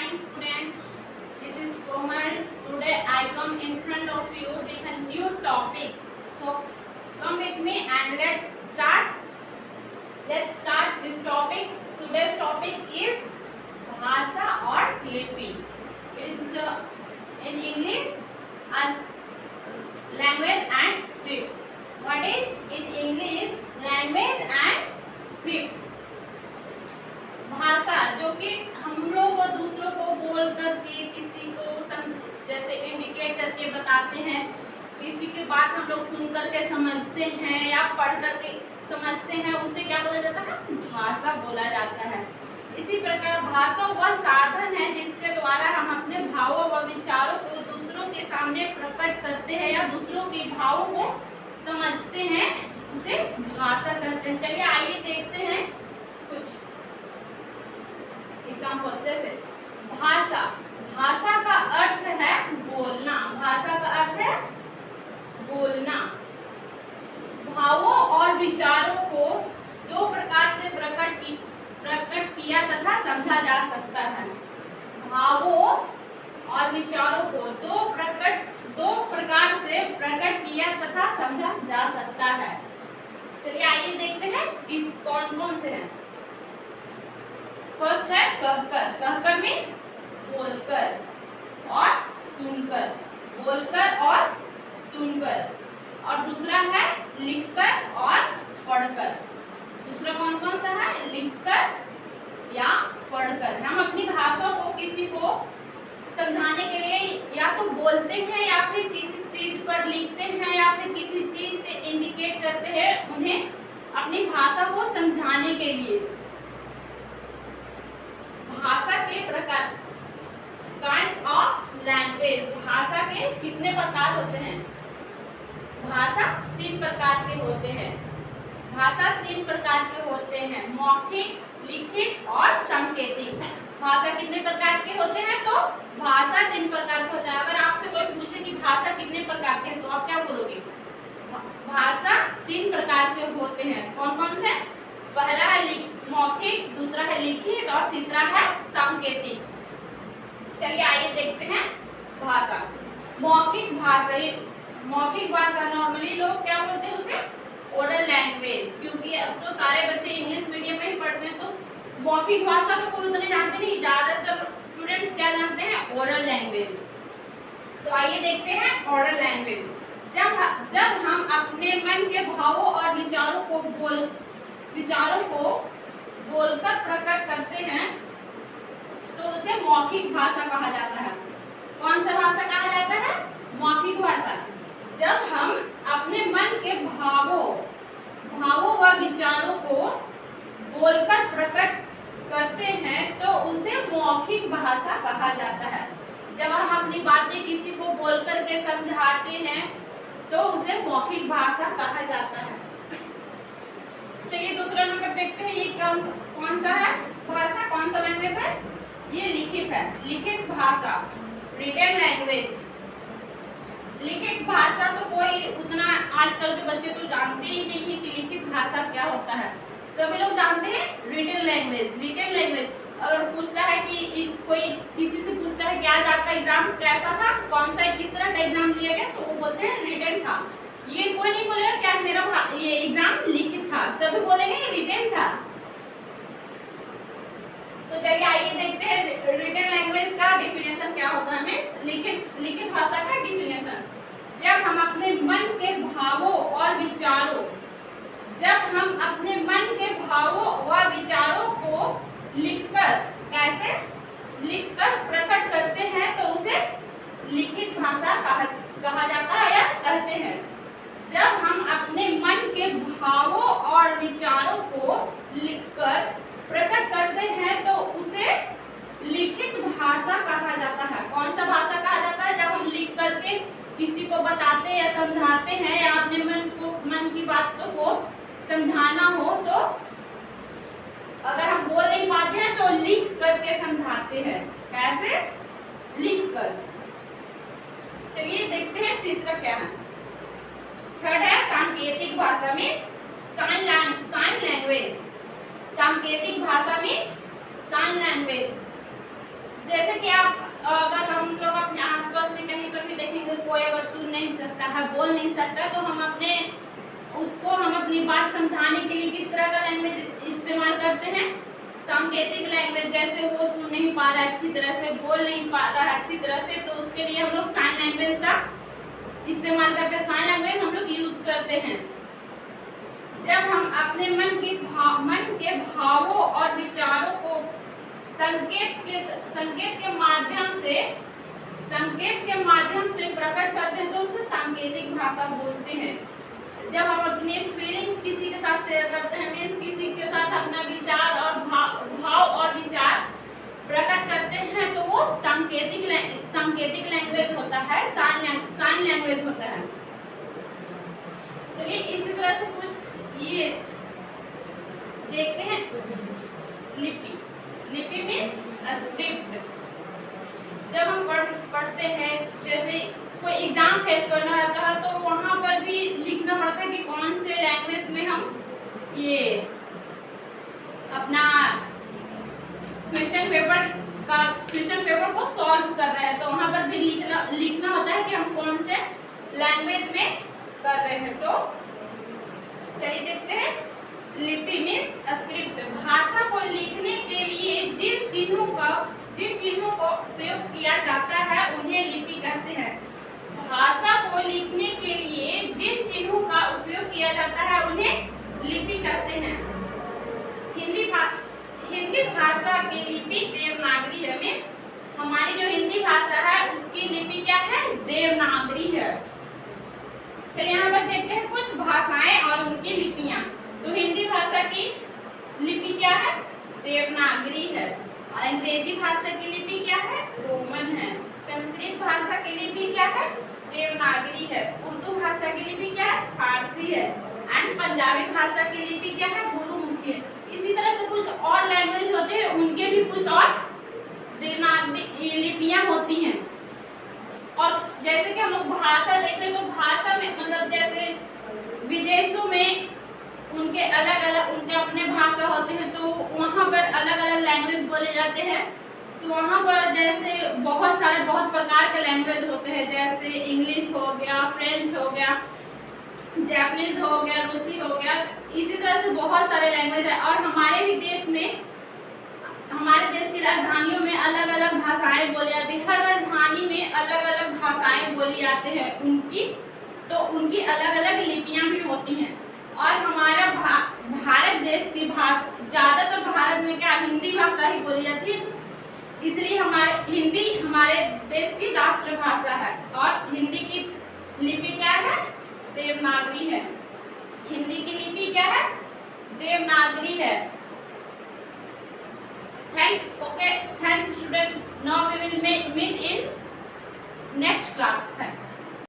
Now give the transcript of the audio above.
Fine students, this is Komal. Today I come in front of you with a new topic. So come with me and let's start. Let's start this topic. Today's topic is भाषा और लिपि. It is in English as language and script. What is in English language and script? भाषा जो कि हम लोग दूसरों को बोल करके किसी को जैसे इंडिकेट करके बताते हैं, किसी की बात हम लोग सुन करके समझते हैं या पढ़ करके समझते हैं, उसे क्या बोला जाता है? भाषा बोला जाता है. इसी प्रकार भाषा वह साधन है जिसके द्वारा हम अपने भावों व विचारों को दूसरों के सामने प्रकट करते हैं या दूसरों के भावों को समझते हैं, उसे भाषा कहते हैं. चलिए आइए देखते हैं कुछ एग्जाम्पल. जैसे भाषा. भाषा का अर्थ है बोलना. भाषा का अर्थ है बोलना. भावों और विचारों को दो प्रकार से प्रकट किया तथा समझा जा सकता है. भावों और विचारों को दो प्रकार से प्रकट किया तथा समझा जा सकता है. चलिए आइए देखते हैं किस कौन कौन से हैं. फर्स्ट है कहकर. कहकर मीन्स बोलकर और सुनकर. बोलकर और सुनकर. और दूसरा है लिखकर और पढ़कर. दूसरा कौन कौन सा है? लिखकर या पढ़कर. हम अपनी भाषा को किसी को समझाने के लिए या तो बोलते हैं या फिर किसी चीज पर लिखते हैं या फिर किसी चीज से इंडिकेट करते हैं उन्हें अपनी भाषा को समझाने के लिए. भाषा के प्रकार. Kinds of language. भाषा के कितने प्रकार होते हैं? भाषा 3 प्रकार के होते हैं. भाषा 3 प्रकार के होते हैं. मौखिक, लिखित और सांकेतिक. भाषा कितने प्रकार के होते हैं? तो भाषा 3 प्रकार के होते हैं. अगर आपसे कोई पूछे कि भाषा कितने प्रकार के हैं तो आप क्या बोलोगे? भाषा 3 प्रकार के होते हैं. कौन कौन से? पहला है मौखिक, दूसरा है लिखित और तीसरा है सांकेतिक. चलिए आइए देखते हैं भाषा. मौखिक भाषा. मौखिक भाषा नॉर्मली लोग क्या बोलते हैं उसे? Oral language. क्योंकि अब तो सारे बच्चे इंग्लिश मीडियम में ही पढ़ते हैं तो मौखिक भाषा तो कोई उतने जानते नहीं. ज्यादातर स्टूडेंट्स क्या जानते हैं? Oral language. तो आइए देखते हैं ओरल लैंग्वेज. जब हम अपने मन के भावों और विचारों को बोलकर प्रकट करते हैं तो उसे मौखिक भाषा कहा जाता है. कौन सा भाषा कहा जाता है? मौखिक भाषा. जब हम अपने मन के भावों व विचारों को बोलकर प्रकट करते हैं तो उसे मौखिक भाषा कहा जाता है. जब हम अपनी बातें किसी को बोलकर के समझाते हैं तो उसे मौखिक भाषा कहा जाता है. चलिए दूसरा नंबर देखते हैं. ये कौन सा है भाषा? कौन सा लैंग्वेज है? ये लिखित है. लिखित भाषा, रिटन लैंग्वेज. लिखित भाषा तो कोई उतना आजकल के बच्चे तो जानते ही नहीं है कि लिखित भाषा क्या होता है. सभी लोग जानते हैं रिटन लैंग्वेज. रिटन लैंग्वेज अगर पूछता है कि कोई किसी से पूछता है कि आज आपका एग्जाम कैसा था, कौन सा किस तरह का एग्जाम लिया गया, तो वो बोलते हैं रिटन था. ये कोई नहीं बोलेगा क्या मेरा ये एग्जाम लिखित था. सभी बोलेंगे रिटन था. तो चलिए आइए देखते हैं रिटन लैंग्वेज का डिफिनेशन क्या होता है. मीन्स लिखित भाषा का डिफिनेशन. जब हम अपने मन के भावों और विचारों व विचारों को लिखकर प्रकट करते हैं तो उसे लिखित भाषा कहा जाता है या कहते हैं. जब हम अपने मन के भावों और विचारों को लिखकर प्रकट करते हैं तो उसे लिखित भाषा कहा जाता है. कौन सा भाषा कहा जाता है? जब हम लिख करके किसी को बताते या समझाते हैं या अपने मन की बातों को समझाना हो तो अगर हम बोल नहीं पाते हैं तो लिख करके समझाते हैं. कैसे? लिख कर. चलिए देखते हैं तीसरा क्या है. थर्ड है सांकेतिक भाषा मीन्स साइन लैंग्वेज. सांकेतिक भाषा मीन्स साइन लैंग्वेज. जैसे कि है, बोल नहीं सकता, तो हम अपनी बात समझाने के लिए किस तरह का लैंग्वेज इस्तेमाल करते हैं? सांकेतिक लैंग्वेज। जैसे वो सुन नहीं पा रहा है अच्छी तरह से, बोल नहीं पा रहा है अच्छी तरह से, तो उसके लिए हम लोग साइन लैंग्वेज का इस्तेमाल करते हैं, साइन लैंग्वेज हम लोग यूज करते हैं। जब हम अपने मन के भावों और विचारों को संकेत के माध्यम से प्रकट करते हैं तो उसे सांकेतिक भाषा बोलते हैं। जब हम अपने फीलिंग्स किसी के साथ शेयर करते हैं, मीन्स किसी के साथ अपना विचार और भाव और विचार प्रकट करते हैं, तो वो सांकेतिक लैंग्वेज होता है, साइन लैंग्वेज होता है। चलिए इसी तरह से कुछ ये देखते हैं। लिपि मीन्स स्क्रिप्ट। जब हम पढ़ते हैं, जैसे कोई एग्जाम फेस करना रहता है तो वहाँ पर भी लिखना पड़ता है कि कौन से लैंग्वेज में हम ये अपना क्वेश्चन पेपर को सॉल्व कर रहे हैं, तो वहाँ पर भी लिखना होता है कि हम कौन से लैंग्वेज में कर रहे हैं। तो चलिए देखते हैं। लिपि मीन्स स्क्रिप्ट। भाषा को लिखने के लिए जिन चिन्हों का प्रयोग किया जाता है उन्हें लिपि कहते हैं। भाषा को लिखने के लिए जिन चिन्हों का उपयोग किया जाता है उन्हें लिपि कहते हैं। हिंदी भाषा की लिपि देवनागरी है। मीन्स हमारी जो हिंदी भाषा है उसकी लिपि क्या है? देवनागरी है। चलिए यहाँ पर देखते हैं कुछ भाषाएं और उनकी लिपियां। तो हिंदी भाषा की लिपि क्या है? देवनागरी है। और अंग्रेजी भाषा की लिपि क्या है? रोमन है। संस्कृत भाषा की लिपि क्या है? देवनागरी है। उर्दू भाषा की लिपि क्या है? फारसी है। एंड पंजाबी भाषा की लिपि क्या है? गुरुमुखी है। इसी तरह से कुछ और लैंग्वेज होते हैं, उनके भी कुछ और देवनागरी लिपियां होती हैं। और जैसे कि हम लोग भाषा देख रहे हैं, तो भाषा में मतलब जैसे विदेशों में उनके अपने भाषा होते हैं, तो वहाँ पर अलग अलग लैंग्वेज बोले जाते हैं। तो वहाँ पर जैसे बहुत प्रकार के लैंग्वेज होते हैं, जैसे इंग्लिश हो गया, फ्रेंच हो गया, जापानीज हो गया, रूसी हो गया। इसी तरह से बहुत सारे लैंग्वेज है। और हमारे भी देश में, हमारे देश की राजधानियों में अलग अलग भाषाएं बोली जाती है। हर राजधानी में अलग अलग भाषाएं बोली जाती हैं उनकी अलग अलग लिपियां भी होती हैं। और हमारा भारत देश की भाषा, ज़्यादातर भारत में क्या हिंदी भाषा ही बोली जाती है, इसलिए हिंदी हमारे देश की राष्ट्रभाषा है। और हिंदी की लिपि क्या है? देवनागरी है। हिंदी की लिपि क्या है? देवनागरी है। Thanks student. Now we will meet in next class.